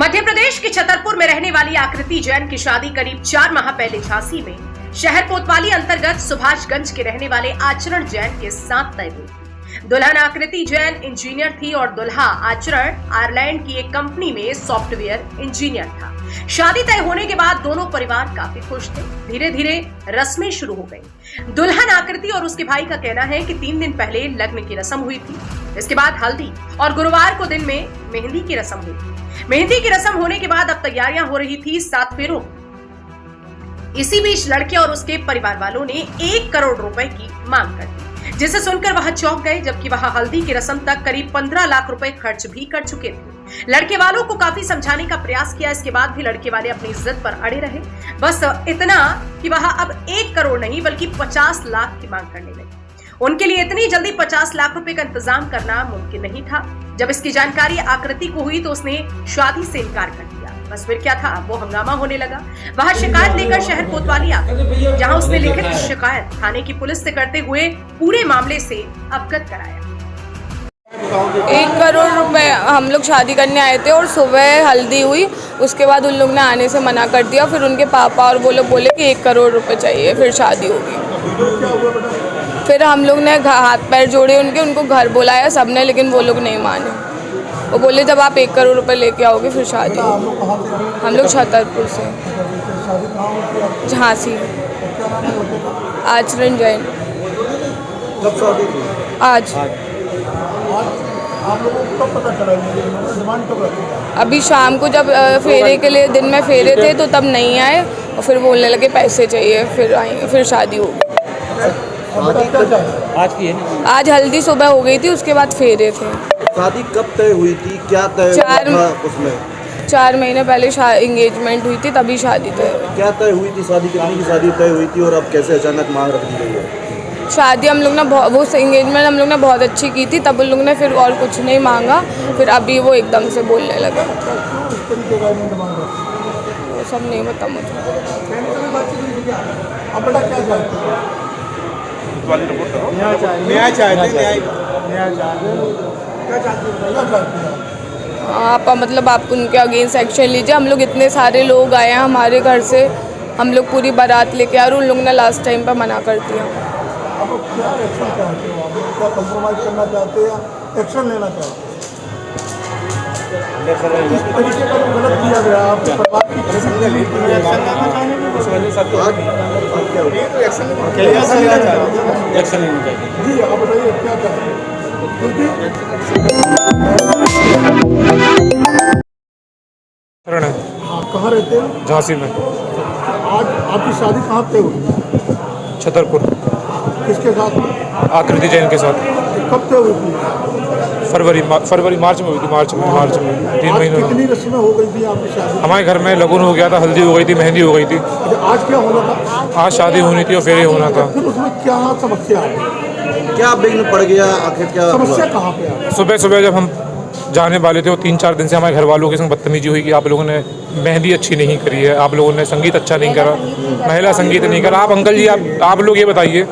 मध्य प्रदेश के छतरपुर में रहने वाली आकृति जैन की शादी करीब 4 माह पहले झांसी में शहर कोतवाली अंतर्गत सुभाषगंज के रहने वाले आचरण जैन के साथ तय हुई। दुल्हन आकृति जैन इंजीनियर थी और दुल्हा आचरण आयरलैंड की एक कंपनी में सॉफ्टवेयर इंजीनियर था। शादी तय होने के बाद दोनों परिवार काफी खुश थे। धीरे धीरे रस्में शुरू हो गई। दुल्हन आकृति और उसके भाई का कहना है कि 3 दिन पहले लग्न की रस्म हुई थी, इसके बाद हल्दी और गुरुवार को दिन में मेहंदी की रस्म हुई। मेहंदी की रस्म होने के बाद अब तैयारियां हो रही थी 7 फेरों। इसी बीच लड़के और उसके परिवार वालों ने 1 करोड़ रुपए की मांग कर दी, जिसे सुनकर वह चौंक गए, जबकि वह हल्दी की रस्म तक करीब 15 लाख रुपए खर्च भी कर चुके थे। लड़के वालों को काफी समझाने का प्रयास किया, इसके बाद भी लड़के वाले अपनी इज्जत पर अड़े रहे। बस इतना कि वह अब 1 करोड़ नहीं बल्कि 50 लाख की मांग करने लगे। उनके लिए इतनी जल्दी 50 लाख रुपए का इंतजाम करना मुमकिन नहीं था। जब इसकी जानकारी आकृति को हुई तो उसने शादी से इनकार कर दिया। बस फिर क्या था, वो हंगामा होने लगा। वह शिकायत लेकर शहर कोतवाली आ गई, जहां उसने लिखित शिकायत थाने की पुलिस से करते हुए पूरे मामले से अवगत कराया। 1 करोड़ रुपए हम लोग शादी करने आए थे और सुबह हल्दी हुई, उसके बाद उन लोग ने आने से मना कर दिया। फिर उनके पापा और वो लोग बोले कि 1 करोड़ रुपए चाहिए, फिर शादी होगी। फिर हम लोग ने हाथ पैर जोड़े उनको घर बुलाया सबने, लेकिन वो लोग नहीं माने। वो बोले जब आप 1 करोड़ रुपए लेके आओगे फिर शादी होगी। हम लोग छतरपुर से, झांसी। आचरण जैन। आज अभी शाम को जब फेरे के लिए दिन में फेरे थे तो तब नहीं आए और फिर बोलने लगे पैसे चाहिए, फिर आएंगे, फिर शादी होगी। आज की है? आज हल्दी सुबह हो गई थी, उसके बाद फेरे थे। शादी कब तय हुई थी, क्या तय था उसमें? 4 महीने पहले एंगेजमेंट हुई थी, तभी शादी तय। क्या तय हुई थी शादी, कितनी की शादी तय हुई थी और अब कैसे अचानक मांग रख दी गई है? शादी हम लोग ने वो एंगेजमेंट हम लोग ने बहुत अच्छी की थी, तब उन लोग ने फिर और कुछ नहीं मांगा। फिर अभी वो एकदम से बोलने लगे। वो सब नहीं पता मुझे। आप मतलब आप उनके अगेंस्ट एक्शन लीजिए। हम लोग इतने सारे लोग आए हैं हमारे घर से, हम लोग पूरी बारात लेके आ रहे, उन लोग ने लास्ट टाइम पर मना कर दिया। आप क्या एक्शन चाहते हो? आप क्या कंप्रोमाइज करना चाहते हैं या एक्शन लेना चाहते हैं? इस तरीके का गलत किया गया, आपके परिवार की एक्शन लेना चाहिए। जी आप बताइए क्या चाहते हैं? हाँ, कहाँ रहते हैं? झांसी में। आज आपकी शादी कहाँ पे हुई? छतरपुर। किसके साथ में? आकृति जैन के साथ। कब तय हुई थी? फरवरी मार्च में हुई थी। मार्च में 3 महीने। कितनी रस्में हो गई थी आपकी शादी? हमारे घर में लगन हो गया था, हल्दी हो गई थी, मेहंदी हो गई थी। आज क्या होना था? आज शादी होनी थी और फेरे होना था। फिर उसमें क्या समस्या आई? क्या विघ्न पड़ गया, आखिर क्या समस्या कहाँ पे आई? सुबह जब हम जाने वाले थे, वो 3-4 दिन से हमारे घर वालों के संग बदतमीजी हुई कि आप लोगों ने मेहंदी अच्छी नहीं करी है, आप लोगों ने संगीत अच्छा नहीं करा, महिला संगीत नहीं करा। आप अंकल जी आप लोग ये बताइए,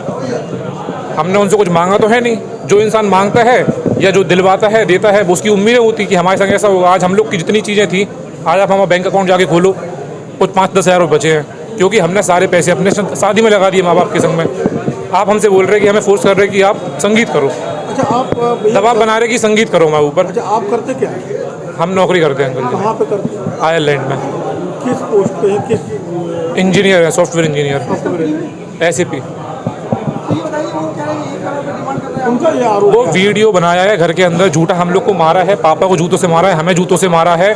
हमने उनसे कुछ मांगा तो है नहीं। जो इंसान मांगता है या जो दिलवाता है, देता है, वो उसकी उम्मीदें होती कि हमारे संग ऐसा होगा। आज हम लोग की जितनी चीज़ें थी, आज आप हमारा बैंक अकाउंट जाके खोलो, कुछ 5-10 हज़ार रुपये बचे हैं, क्योंकि हमने सारे पैसे अपने शादी में लगा दिए माँ बाप के संग में। आप हमसे बोल रहे हैं कि हमें फोर्स कर रहे हैं कि आप संगीत करो। अच्छा, आप दबाव बना रहे कि संगीत करो मैं ऊपर। अच्छा, आप करते क्या? हम नौकरी करते हैं अंकल जी। कहाँ पे करते हैं? आयरलैंड में। किस पोस्ट पे है? किस इंजीनियर है, सॉफ्टवेयर इंजीनियर, SAP। उनका ये आरोप वो वीडियो बनाया है घर के अंदर, झूठा हम लोग को मारा है, पापा को जूतों से मारा है, हमें जूतों से मारा है,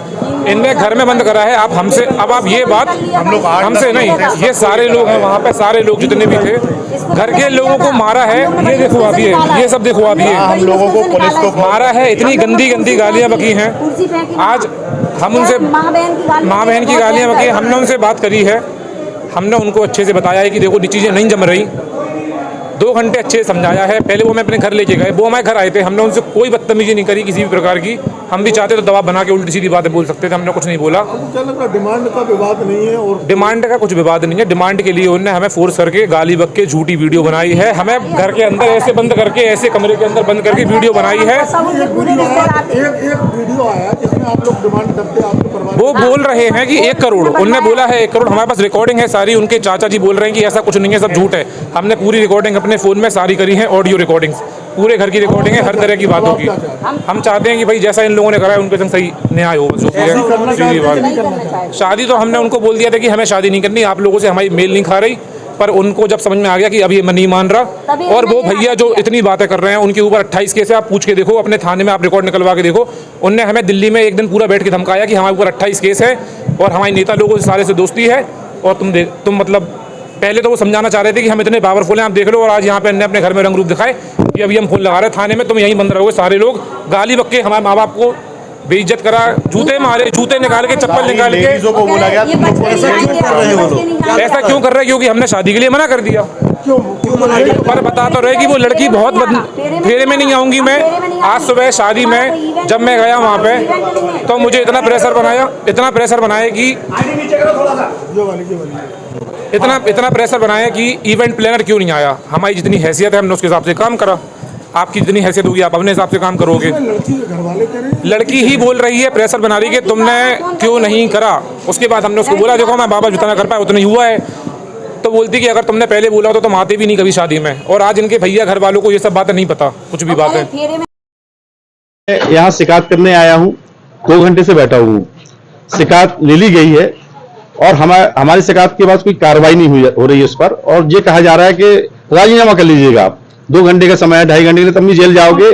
इनने घर में बंद करा है। आप हमसे अब आप ये बात हम लोग हमसे नहीं, ये सारे लोग हैं वहाँ पे, सारे लोग जितने भी थे, घर के लोगों को मारा है। ये देखो आप, ये सब देखो आप, ये हम लोगों को पुलिस को मारा है। इतनी गंदी गालियाँ बकी हैं। आज हम उनसे माँ बहन की गालियाँ बकी, हमने उनसे बात करी है। हमने उनको अच्छे से बताया है कि देखो ये चीज़ें नहीं जम रही, 2 घंटे अच्छे से समझाया है। पहले वो मैं अपने घर लेके गए, वो हमारे घर आए थे, हमने उनसे कोई बदतमीजी नहीं करी किसी भी प्रकार की। हम भी चाहते तो दबाव बना के उल्टी सीधी बातें बोल सकते थे, हमने कुछ नहीं बोला। डिमांड का विवाद नहीं है और डिमांड का कुछ विवाद नहीं है। डिमांड के लिए उन्होंने हमें फोर्स करके गाली बक के झूठी वीडियो बनाई है, हमें घर के अंदर ऐसे बंद करके, ऐसे कमरे के अंदर बंद करके वीडियो बनाई है। एक वीडियो आया जिसमें आप लोग डिमांड करते हैं आपके परिवार, वो बोल रहे हैं कि 1 करोड़, उनने बोला है 1 करोड़। हमारे पास रिकॉर्डिंग है सारी, उनके चाचा जी बोल रहे हैं कि ऐसा कुछ नहीं है, सब झूठ है। हमने पूरी रिकॉर्डिंग अपने फ़ोन में सारी करी है, ऑडियो रिकॉर्डिंग्स, पूरे घर की रिकॉर्डिंग है, हर तरह की बातों की। हम चाहते हैं कि भाई जैसा इन लोगों ने करा है उनके संग सही न्याय हो, जो भी है सीधी बात। शादी तो हमने उनको बोल दिया था कि हमें शादी नहीं करनी, आप लोगों से हमारी मेल नहीं खा रही। पर उनको जब समझ में आ गया कि अब ये नहीं मान रहा, और वो भैया जो इतनी बातें कर रहे हैं उनके ऊपर 28 केस है। आप पूछ के देखो अपने थाने में, आप रिकॉर्ड निकलवा के देखो। उनने हमें दिल्ली में एक दिन पूरा बैठ के धमकाया कि हमारे ऊपर 28 केस है और हमारे नेता लोगों से सारे से दोस्ती है, और तुम मतलब पहले तो वो समझाना चाह रहे थे कि हम इतने पावरफुल हैं, आप देख लो। और आज यहाँ पे हमने अपने घर में रंग रूप दिखाए कि अभी हम फोन लगा रहे हैं थाने में, तुम यहीं बंद रहोगे। सारे लोग गाली बक के हमारे माँ बाप को बेइज्जत करा, जूते मारे, जूते निकाल के, चप्पल निकाल के। को बोला गया तुम लोग ऐसा क्यों कर रहे हो लोग? ऐसा क्यों कर रहे हैं? क्योंकि हमने शादी के लिए मना कर दिया। पर बता तो रहे कि वो लड़की बहुत फेरे में नहीं आऊंगी मैं। आज सुबह शादी में जब मैं गया वहाँ पे तो मुझे इतना प्रेशर बनाया कि इतना प्रेशर बनाया कि इवेंट प्लानर क्यों नहीं आया। हमारी जितनी हैसियत है हमने उसके हिसाब से काम करा। आपकी जितनी हैसियत होगी आप अपने हिसाब से काम करोगे। लड़की ही बोल रही है, प्रेशर बना रही है कि तुमने क्यों नहीं करा। उसके बाद हमने उसको बोला देखो मैं बाबा जितना कर पाया उतना ही हुआ है। तो बोलती कि अगर तुमने पहले बोला तो तुम आते भी नहीं कभी शादी में। और आज इनके भैया घर वालों को ये सब बातें नहीं पता, कुछ भी बात है। यहाँ शिकायत करने आया हूँ, 2 घंटे से बैठा हूँ। शिकायत ले ली गई है और हमारी शिकायत के बाद कोई कार्रवाई नहीं हो रही है उस पर। और ये कहा जा रहा है कि राजीनामा कर लीजिएगा आप, 2 घंटे का समय है, 2.5 घंटे के तब भी जेल जाओगे।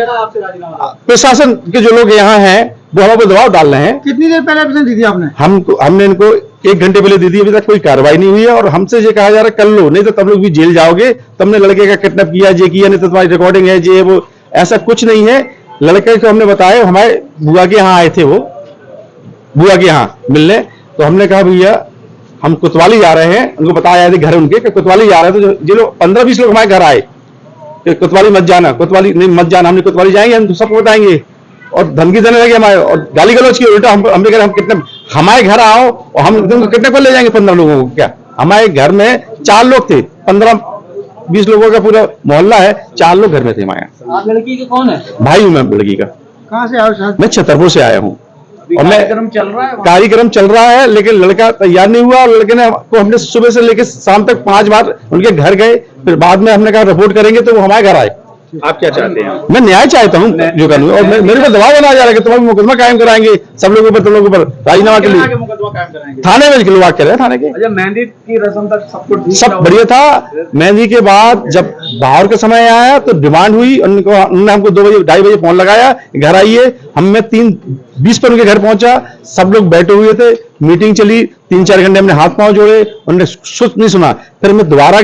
प्रशासन के जो लोग यहाँ हैं वो हम पे दबाव डाल रहे हैं। कितनी देर पहले आपने दी थी? हमने इनको 1 घंटे पहले दी थी, अभी तक कोई कार्रवाई नहीं हुई है। और हमसे ये कहा जा रहा है कर लो, नहीं तो तब लोग भी जेल जाओगे। तुमने लड़के का किडनैप किया, ये किया, नहीं तो तुम्हारी रिकॉर्डिंग है, ये वो। ऐसा कुछ नहीं है। लड़के को हमने बताया, हमारे बुआ के यहाँ आए थे, वो बुआ के यहाँ मिलने। तो हमने कहा भैया हम कोतवाली जा रहे हैं, उनको बताया घर उनके कि कोतवाली जा रहे हैं। तो जो लोग 15-20 लोग हमारे घर आए कि कोतवाली मत जाना, कोतवाली नहीं मत जाना। हमने कोतवाली जाएंगे, हम सबको बताएंगे। और धमकी देने लगे हमारे, और गाली गलौज की। उल्टा हमने कहा हम कितने हमारे घर आओ और हम तुमको कितने को ले जाएंगे 15 लोगों को। क्या हमारे घर में 4 लोग थे, 15-20 लोगों का पूरा मोहल्ला है, 4 लोग घर में थे हमारे यहाँ। आप लड़की के कौन है? भाई हूँ मैं लड़की का। कहाँ से आओ? मैं छतरपुर से आया हूँ। और मैं कार्यक्रम चल रहा है लेकिन लड़का तैयार नहीं हुआ। और लड़के ने को हमने सुबह से लेकर शाम तक 5 बार उनके घर गए, फिर बाद में हमने कहा रिपोर्ट करेंगे, तो वो हमारे घर आए। आप क्या चाहते हैं? मैं न्याय चाहता हूँ जो कानून। और मेरे पर दबाव बनाया जा रहा है कि तुम्हारा मुकदमा कायम कराएंगे, सब लोगों पर, तुम लोगों पर राजीनामा के लिए मुकदमा कायम कराएंगे। थाने में लोग कर रहे हैं, थाने के। अच्छा, मेहंदी की रस्म तक सब कुछ सब बढ़िया था। मेहंदी के बाद जब बाहर का समय आया तो डिमांड हुई, उन्होंने हमको 2 बजे 2:30 बजे फोन लगाया, घर आइए। मैं 3:20 पर उनके घर पहुंचा, सब लोग बैठे हुए थे, मीटिंग चली। 3-4 घंटे हमने हाथ पांव जोड़े, उन्होंने कुछ नहीं सुना। फिर मैं दोबारा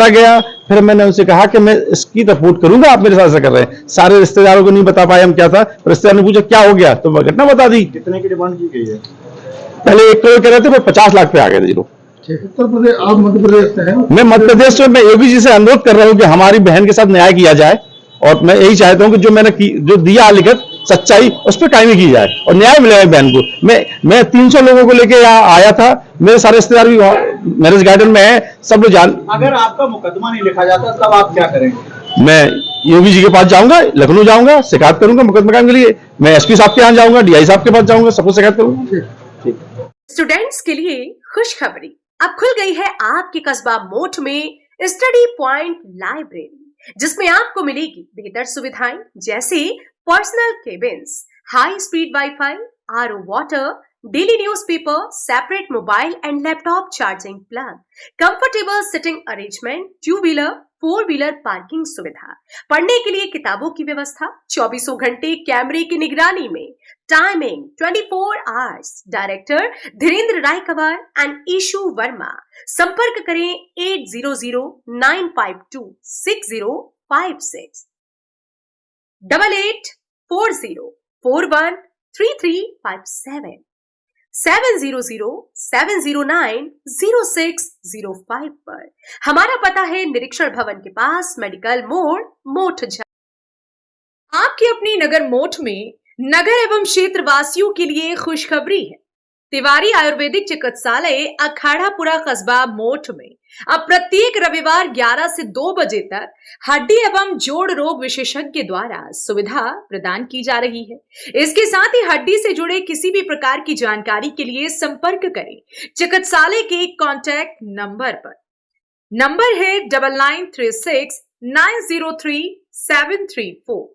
गया, फिर मैंने उनसे कहा कि मैं इसकी रिपोर्ट करूंगा, आप मेरे साथ ऐसा कर रहे हैं। सारे रिश्तेदारों को नहीं बता पाए हम क्या था। रिश्तेदार ने पूछा क्या हो गया, तो मैं घटना बता दी। कितने की डिमांड की गई है? पहले 1 करोड़ कह रहे थे, फिर 50 लाख पे आ गए थे लोग। उत्तर प्रदेश, आप मध्य प्रदेश से हैं? मैं मध्य प्रदेश से, मैं योगी जी से अनुरोध कर रहा हूँ कि हमारी बहन के साथ न्याय किया जाए। और मैं यही चाहता हूँ कि जो मैंने जो दिया लिखित सच्चाई, उस पर कायमी की जाए और न्याय मिलेगा बहन को। मैं 300 लोगों को लेके यहाँ आया था। मेरे सारे रिश्तेदार भी मैरिज गार्डन में है, सब लोग जान। अगर आपका मुकदमा नहीं लिखा जाता तब आप क्या करेंगे? मैं योगी जी के पास जाऊंगा, लखनऊ जाऊंगा, शिकायत करूंगा मुकदमा कायम के लिए। मैं एसपी साहब के यहाँ जाऊंगा, डीआई साहब के पास जाऊंगा, सबको शिकायत करूंगा। स्टूडेंट्स के लिए खुशखबरी, अब खुल गई है आपके कस्बा मोठ में स्टडी पॉइंट लाइब्रेरी, जिसमें आपको मिलेगी बेहतर सुविधाएं जैसे personal cabins, high speed wifi, RO water, daily newspaper, separate mobile and laptop charging plug, comfortable sitting arrangement, two wheeler four wheeler parking सुविधा, पढ़ने के लिए किताबों की व्यवस्था, 24 घंटे कैमरे की निगरानी में, timing 24 hours. Director Dhirendra Rai Kanwar and Ishu Verma. संपर्क करें 800-952-6056, 8840413357। 7007090605 पर। हमारा पता है निरीक्षण भवन के पास, मेडिकल मोड़, मोठ। आपकी अपनी नगर मोठ में नगर एवं क्षेत्र वासियों के लिए खुशखबरी है। तिवारी आयुर्वेदिक चिकित्सालय अखाड़ापुरा कस्बा मोठ में अब प्रत्येक रविवार 11 से 2 बजे तक हड्डी एवं जोड़ रोग विशेषज्ञ द्वारा सुविधा प्रदान की जा रही है। इसके साथ ही हड्डी से जुड़े किसी भी प्रकार की जानकारी के लिए संपर्क करें चिकित्सालय के कॉन्टैक्ट नंबर पर। नंबर है 9936 903 734।